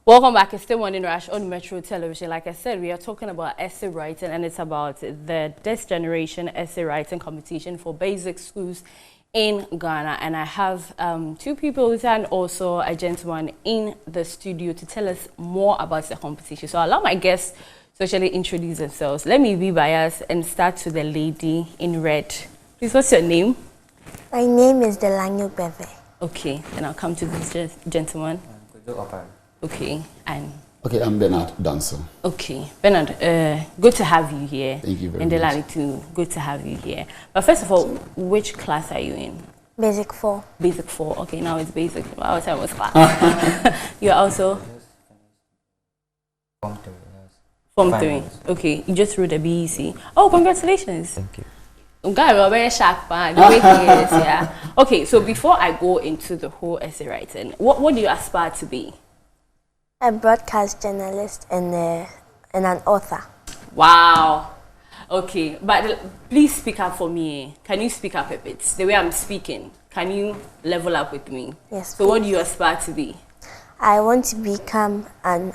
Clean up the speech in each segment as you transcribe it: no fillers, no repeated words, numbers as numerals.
Welcome back. It's still Morning Rush on Metro Television. Like I said, we are talking about essay writing, and it's about the This Generation essay writing competition for basic schools in Ghana. And I have two people and also a gentleman in the studio to tell us more about the competition. So I'll allow my guests to actually introduce themselves. Let me be biased and start with the lady in red. Please, what's your name? My name is Delanyo Beve. Okay, and I'll come to this gentleman. Okay, and okay, I'm Bernard Danso. Okay, Bernard, good to have you here. Thank you very much. And Delali too, good to have you here. But first of all, which class are you in? Basic 4. Basic 4. Okay, now it's basic. Our time was class. You're also Form 3. Form 3. Okay, you just wrote the BEC. Oh, congratulations. Thank you. God, we're very sharp, man. The way he is, yeah. Okay, so before I go into the whole essay writing, what do you aspire to be? A broadcast journalist and an author. Wow. Okay, but please speak up for me. Can you speak up a bit? The way I'm speaking, can you level up with me? Yes. So what do you aspire to be? I want to become an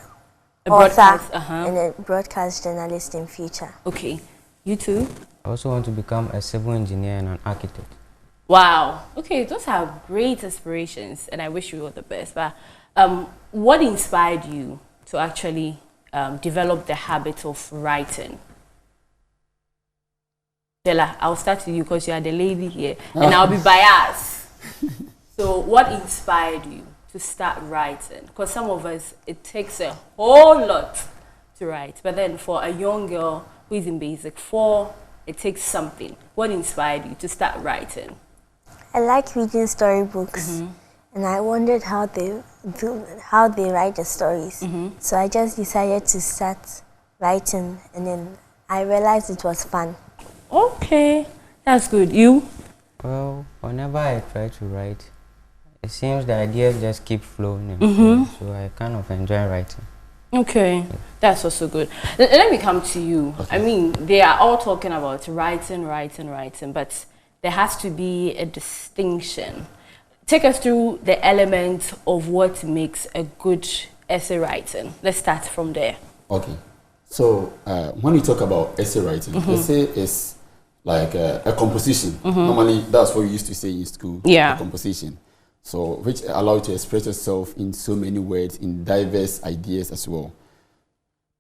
author and a broadcast journalist in future. Okay. You too? I also want to become a civil engineer and an architect. Wow. Okay, those are great aspirations, and I wish you all the best. But what inspired you to actually develop the habit of writing? Della, I'll start with you because you are the lady here, and I'll be biased. So what inspired you to start writing? Because some of us, it takes a whole lot to write. But then for a young girl who is in basic 4, it takes something. What inspired you to start writing? I like reading storybooks, and I wondered how they write the stories. So I just decided to start writing, and then I realized it was fun. Okay, that's good. You? Well, whenever I try to write, it seems the ideas just keep flowing. So I kind of enjoy writing. Okay, that's also good. Let me come to you. Okay. I mean, they are all talking about writing, but there has to be a distinction. Take us through the elements of what makes a good essay writing. Let's start from there. Okay. So when we talk about essay writing, essay is like a composition. Normally, that's what we used to say in school. Yeah. A composition. So which allow you to express yourself in so many words, in diverse ideas as well,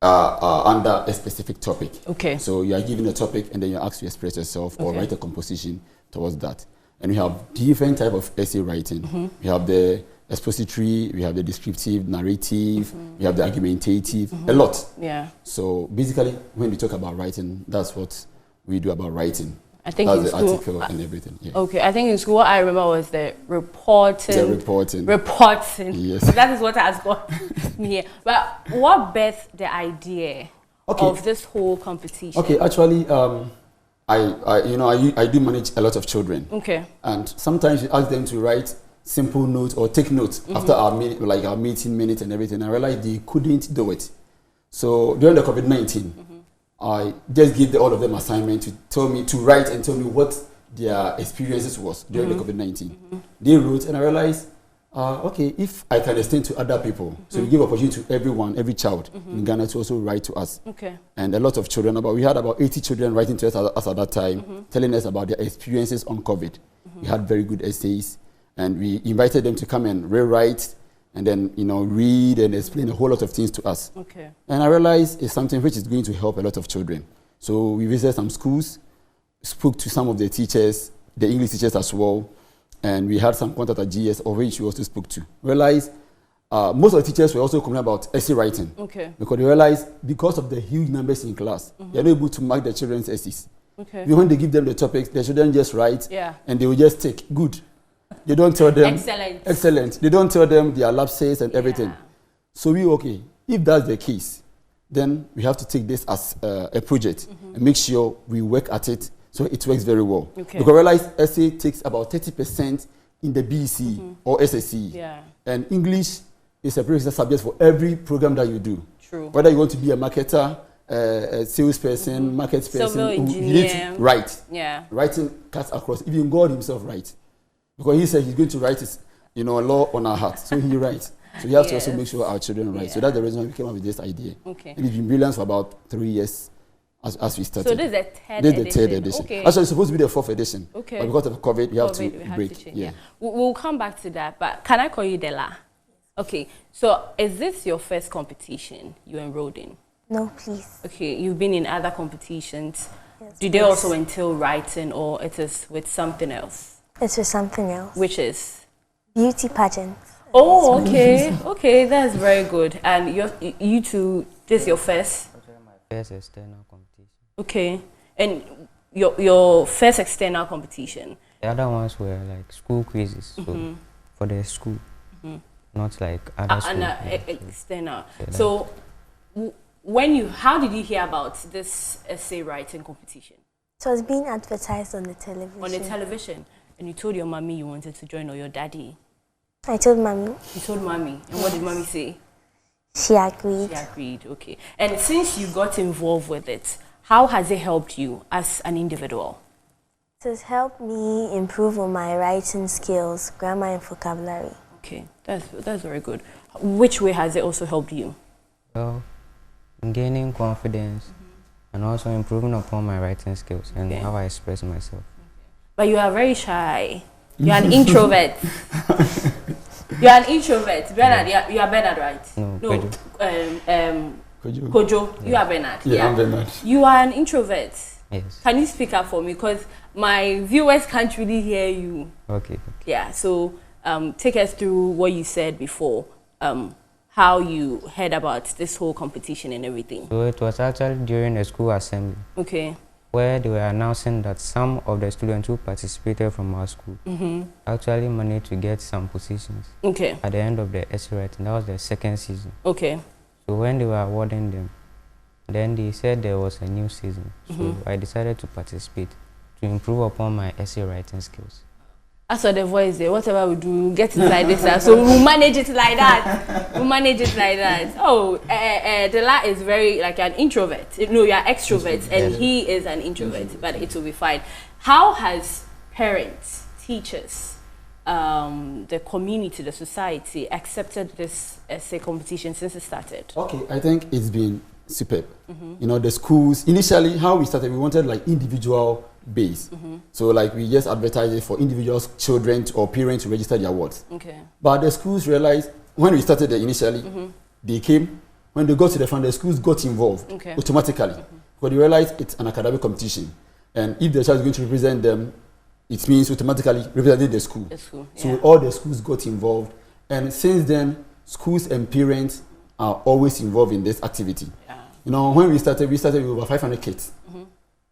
under a specific topic. Okay. So you are given a topic and then you're asked to express yourself or write a composition towards that. And we have different type of essay writing. We have the expository, we have the descriptive, narrative, we have the argumentative, a lot. Yeah. So basically, when we talk about writing, that's what we do about writing. I think that's in the school, article and everything. Yeah. Okay, I think in school what I remember was the reporting. The reporting. Reporting. Yes. That is what has got me here. But what birthed the idea of this whole competition? Okay, actually, I do manage a lot of children. Okay. And sometimes you ask them to write simple notes or take notes after our meeting minutes and everything. I realized they couldn't do it. So during the COVID-19, I just gave all of them assignment to write and tell me what their experiences was during the COVID-19. They wrote, and I realized, okay, if I can extend to other people, so we give opportunity to every child in Ghana to also write to us. Okay. And a lot of children, we had about 80 children writing to us at that time, telling us about their experiences on COVID. We had very good essays, and we invited them to come and rewrite, and then read and explain a whole lot of things to us. Okay. And I realized it's something which is going to help a lot of children. So we visited some schools, spoke to some of the teachers, the English teachers as well, and we had some contact at GS, of which we also spoke to. Realized most of the teachers were also complaining about essay writing. Okay. Because they realized because of the huge numbers in class, they're not able to mark the children's essays. Okay. When they give them the topics, the children just write, and they will just take good. They don't tell them excellent. They don't tell them their lapses and everything. So if that's the case, then we have to take this as a project and make sure we work at it so it works very well. Okay. Because I realize essay takes about 30% in the BEC or SSC. Yeah. And English is a prerequisite subject for every program that you do. True. Whether you want to be a marketer, a salesperson, market person, you need to write. Yeah. Writing cuts across. Even God himself writes. Because he said he's going to write his, a law on our heart. So he writes. So we have to also make sure our children write. So that's the reason why we came up with this idea. Okay. And it's been brilliant for about 3 years as we started. So this is the third edition. Okay. Actually, it's supposed to be the 4th edition. Okay. But because of COVID, we have to break. Yeah. We'll come back to that. But can I call you Dela? Okay. So is this your first competition you enrolled in? No, please. Okay. You've been in other competitions. Yes, Do they also entail writing, or it is with something else? It's with something else. Which is? Beauty pageants. Oh, okay. Okay, that's very good. And you two, this is your first? My first external competition. Okay. And your first external competition? The other ones were like school quizzes, so for the school, not like other schools. External. So, how did you hear about this essay writing competition? So it's being advertised on the television. On the television? And you told your mommy you wanted to join, or your daddy? I told mommy. You told mommy. And what did mommy say? She agreed. She agreed, okay. And since you got involved with it, how has it helped you as an individual? It has helped me improve on my writing skills, grammar and vocabulary. Okay, that's very good. Which way has it also helped you? Well, gaining confidence and also improving upon my writing skills and how I express myself. But you are very shy. You're an introvert. You're an introvert. Bernard, you are Bernard, right? No. Kojo, you are Bernard. Yeah, I'm Bernard. You are an introvert. Yes. Can you speak up for me? Because my viewers can't really hear you. Okay. Yeah, so take us through what you said before, how you heard about this whole competition and everything. So it was actually during a school assembly. Okay. Where they were announcing that some of the students who participated from our school actually managed to get some positions. Okay. At the end of the essay writing, that was the second season. Okay. So when they were awarding them, then they said there was a new season. So I decided to participate to improve upon my essay writing skills. As for the voice there, whatever we do, get it like this. So we'll manage it like that. We'll manage it like that. Oh, Dela is very like an introvert. No, you are extrovert, and he is an introvert, but it will be fine. How has parents, teachers, the community, the society accepted this essay competition since it started? Okay, I think it's been superb. You know, the schools, initially how we started, we wanted like individual base. So like we just advertised it for individuals, children or parents to register their words. Okay. But the schools realized when we started it initially, they came, when they got to the front, the schools got involved automatically. Because they realized it's an academic competition. And if the child is going to represent them, it means automatically representing the school. So all the schools got involved. And since then, schools and parents are always involved in this activity. You know, when we started with over 500 kids.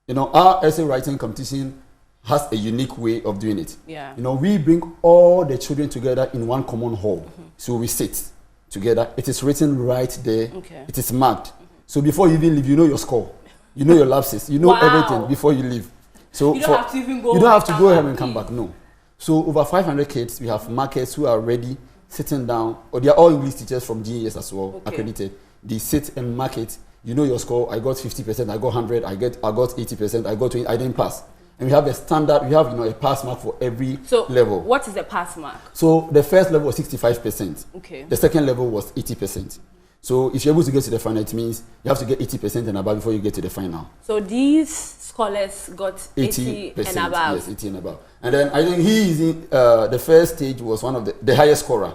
You know, our essay writing competition has a unique way of doing it. You know, we bring all the children together in one common hall. So we sit together. It is written right there. It is marked. So before you even leave, you know your score. You know your lapses. You know everything before you leave. So you don't have to even go. You don't have to go home and come back. No. So over 500 kids, we have markers who are ready, sitting down. Or they are all English teachers from GES as well, accredited. They sit and mark it. You know your score. I got 50%. I got 100. I got 80%. I got 20. I didn't pass. And we have a standard. We have a pass mark for every level. What is the pass mark? So the first level was 65%. Okay. The second level was 80%. So if you're able to get to the final, it means you have to get 80% and above before you get to the final. So these scholars got 80 and above. Yes, 80 and above. And then I think he is in the first stage was one of the highest scorer.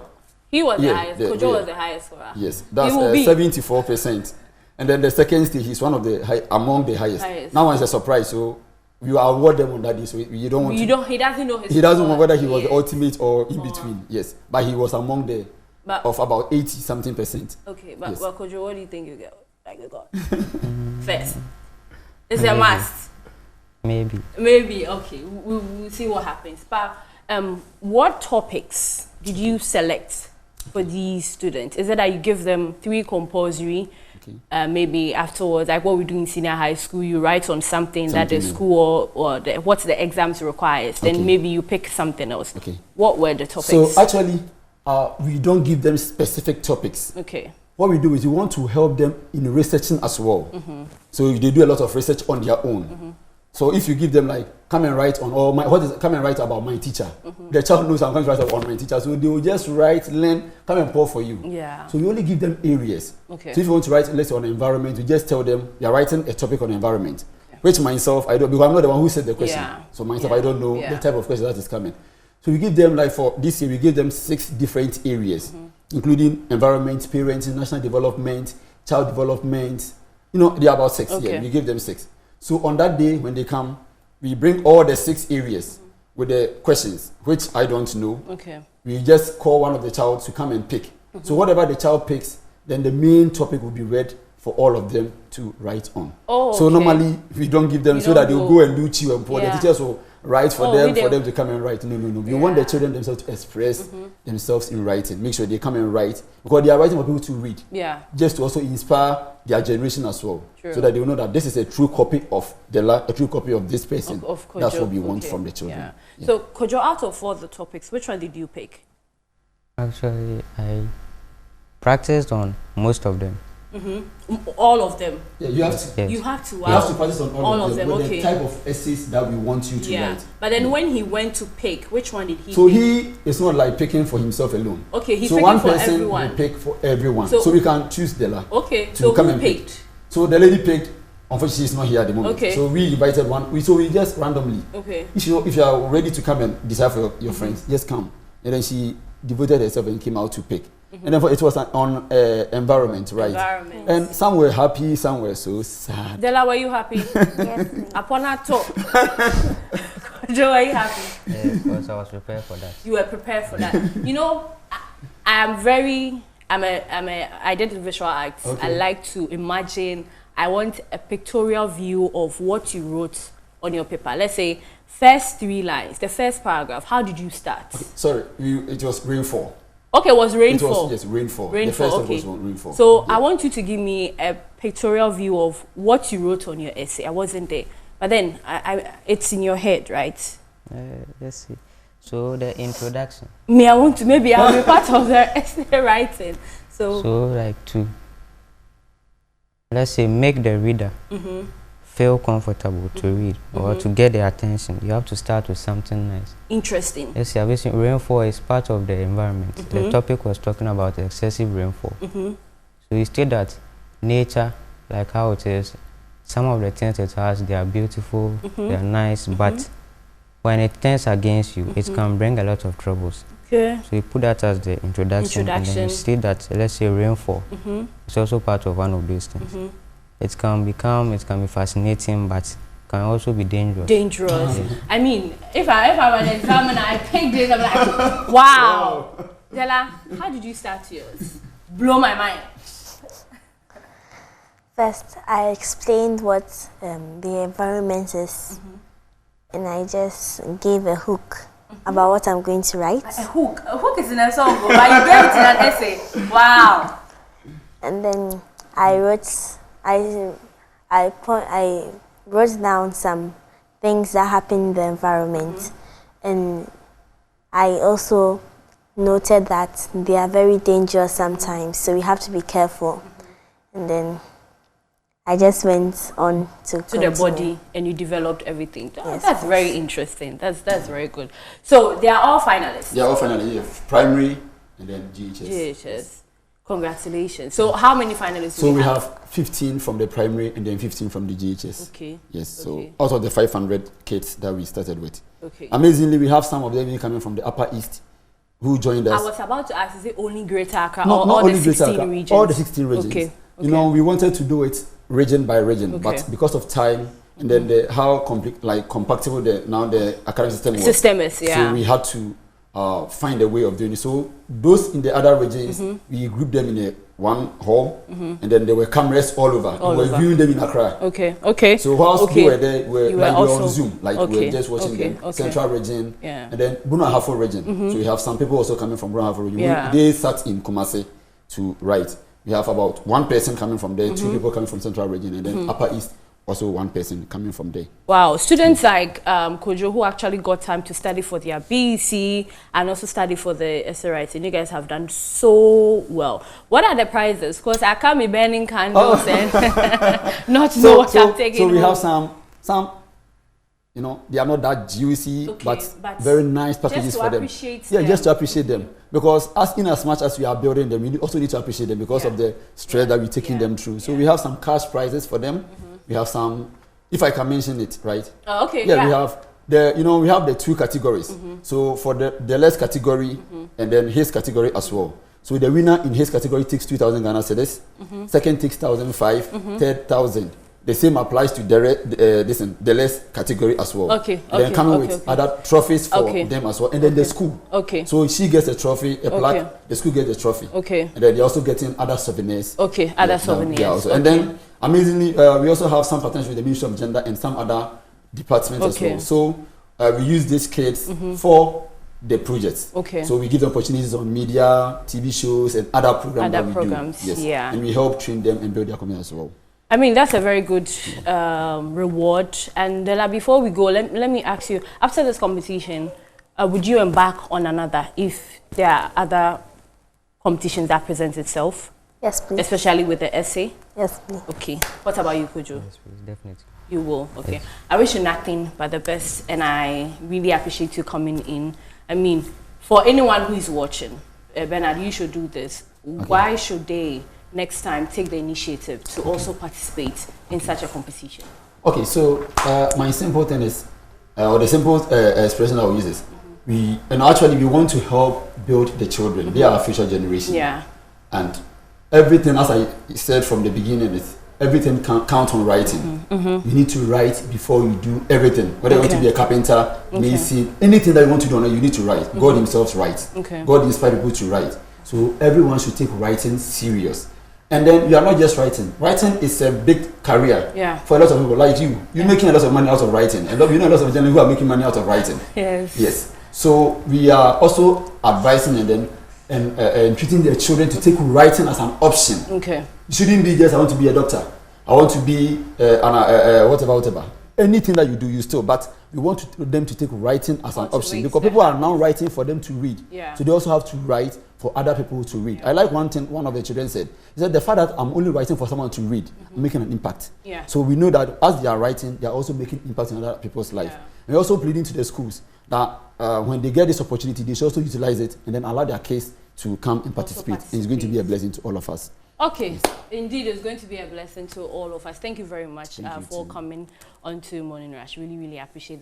He was the highest. Kojo was the highest scorer. Yes, that's 74%. And then the second stage is one of the among the highest. Now it's a surprise, so you award them on that day. So you don't want. He doesn't know his. He doesn't know whether he was the ultimate or in between. Yes, but he was among the of about 80-something%. Okay, but Kojo, what do you think you get? Like you got first. It's a must. Maybe. Okay, we'll see what happens. But what topics did you select for these students? Is it that you give them 3 compulsory? Maybe afterwards, like what we do in senior high school, you write on something that the school or what the exams requires. Then maybe you pick something else. What were the topics? So actually, we don't give them specific topics. What we do is we want to help them in researching as well. So they do a lot of research on their own. So if you give them like, come and write on all my, come and write about my teacher. The child knows I'm going to write about my teacher. So they will just write, learn, come and pour for you. Yeah. So we only give them areas. Okay. So if you want to write, let's say on environment, you just tell them you're writing a topic on environment. Which myself, I don't, because I'm not the one who said the question. Yeah. So myself, I don't know the type of question that is coming. So we give them, like for this year, we give them 6 different areas, including environment, parenting, national development, child development. You know, they are about 6. Okay. Yeah, we give them 6. So on that day, when they come, we bring all the 6 areas with the questions, which I don't know. Okay. We just call one of the child to come and pick. So whatever the child picks, then the main topic will be read for all of them to write on. Oh, so normally we don't give them so that they'll go and do chew and pour. Yeah. The teachers will write for them to come and write. No. We want the children themselves to express themselves in writing. Make sure they come and write, because they are writing for people to read. Yeah. Just to also inspire their generation as well. True. So that they will know that this is a true copy of a true copy of this person. Of Kojo. That's what we want from the children. Yeah. Yeah. So Kojo, out of all the topics, which one did you pick? Actually, I practiced on most of them. All of them. Yeah, you have to. Yes. You have to. Wow. You have to practice on all of them. Okay. The type of essays that we want you to write. But then when he went to pick, which one did he? So pick? he is not like picking for himself alone. Okay, he's so picking one for person everyone. will pick for everyone. So we can choose Della. Okay. To come who and picked? Pick. So the lady picked. Unfortunately, she's not here at the moment. Okay. So we invited one. So we just randomly. Okay. If you are ready to come and decide for your friends, just come. And then she devoted herself and came out to pick. And then it was on environment, right? Environment. And some were happy, some were so sad. Della, were you happy? Yes. Upon our talk. Kojo, were you happy? Yeah, because I was prepared for that. You were prepared for that. You know, I did visual arts. Okay. I like to imagine. I want a pictorial view of what you wrote on your paper. Let's say first 3 lines, the first paragraph. How did you start? Okay. Sorry, it was rainfall. Okay, it was rainfall. It was, yes, rainfall. The first one was rainfall. So I want you to give me a pictorial view of what you wrote on your essay. I wasn't there, but then it's in your head, right? Let's see. So the introduction. Maybe I'll be part of the essay writing. So like let's say, make the reader feel comfortable to read or to get their attention. You have to start with something nice. Interesting. Let's see, obviously rainfall is part of the environment. The topic was talking about excessive rainfall. So you state that nature, like how it is, some of the things it has, they are beautiful, they are nice, but when it turns against you, it can bring a lot of troubles. Okay. So you put that as the introduction. And then you state that, let's say, rainfall is also part of one of these things. It can be fascinating, but can also be dangerous. I mean, if I were an examiner, I picked this, I'm like, wow. Della, how did you start yours? Blow my mind. First, I explained what the environment is, and I just gave a hook about what I'm going to write. A hook? A hook is in a song, but you gave it in an essay. Wow. And then I wrote down some things that happen in the environment, and I also noted that they are very dangerous sometimes, so we have to be careful. And then I just went on to the body, and you developed everything. Yes, that's very interesting. That's very good. So they are all finalists. They are all finalists. Yeah. Primary and then GHS. GHS. Congratulations. So how many finalists so we have 15 from the primary and then 15 from the GHS. Okay. Yes, so out of the 500 kids that we started with. Okay. Amazingly, we have some of them coming from the Upper East who joined us. I was about to ask, is it only Greater Accra or all only the 16 regions? All the 16 regions. Okay. You know, we wanted to do it region by region, but because of time and then how compactable the academic system was. So we had to find a way of doing it. So those in the other regions, we grouped them in one hall, and then there were cameras all over. We were viewing them in Accra. Okay. So whilst we were there, we were on Zoom, we were just watching the Central region, and then Bruno Ahafo region. So we have some people also coming from Bruno Ahafo region. They sat in Kumasi to write. We have about 1 person coming from there, 2 people coming from Central region, and then Upper East, also 1 person coming from there. Wow, students like Kojo, who actually got time to study for their BEC and also study for the essay writing, you guys have done so well. What are the prizes? Because I can't be burning candles and not know what I'm taking. So we have some you know, they are not that juicy, but very nice packages for them. Yeah, just to appreciate them. Because in as much as we are building them, we also need to appreciate them because of the stress that we're taking them through. So we have some cash prizes for them. We have some, if I can mention it, right? Oh, okay. Yeah, we have we have the 2 categories. So for the less category and then his category as well. So the winner in his category takes 2,000 Ghana cedis. Second takes 1,500. Third 1,000. The same applies to the less category as well. Then coming with other trophies for them as well. And then the school. So she gets a trophy, a plaque. The school gets a trophy. And then they're also getting other souvenirs. Other souvenirs. And then, amazingly, we also have some partnership with the Ministry of Gender and some other departments as well. So we use these kids for the projects. So we give them opportunities on media, TV shows, and other programs that we do. Yes. And we help train them and build their community as well. I mean, that's a very good reward. And before we go, let me ask you, after this competition, would you embark on another if there are other competitions that present itself? Yes, please. Especially with the essay? Yes, please. Okay. What about you, Kojo? Yes, please, definitely. You will? Okay. Yes. I wish you nothing but the best, and I really appreciate you coming in. I mean, for anyone who is watching, Bernard, you should do this. Why should they next time take the initiative to also participate in such a competition? Okay, so my simple thing is, or the simple expression I will use is, we want to help build the children. They are our future generation. Yeah. And everything, as I said from the beginning, is everything count on writing. You need to write before you do everything. Whether you want to be a carpenter, mason, anything that you want to do, you need to write. God himself writes. God inspired people to write. So everyone should take writing serious. And then you are not just writing. Writing is a big career for a lot of people like you. You're making a lot of money out of writing. And you know a lot of journalists who are making money out of writing. Yes. So we are also advising and treating their children to take writing as an option. It shouldn't be just I want to be a doctor. I want to be whatever. Anything that you do, you still. But we want them to take writing as an option because people are now writing for them to read. So they also have to write for other people to read. I like one thing one of the children said. He said, the fact that I'm only writing for someone to read, I'm making an impact. So we know that as they are writing, they are also making impact in other people's life. And we're also pleading to the schools that when they get this opportunity, they should also utilize it and then allow their kids to come and participate. And it's going to be a blessing to all of us. Okay, indeed, it's going to be a blessing to all of us. Thank you very much for coming on to Morning Rush. Really, really appreciate that.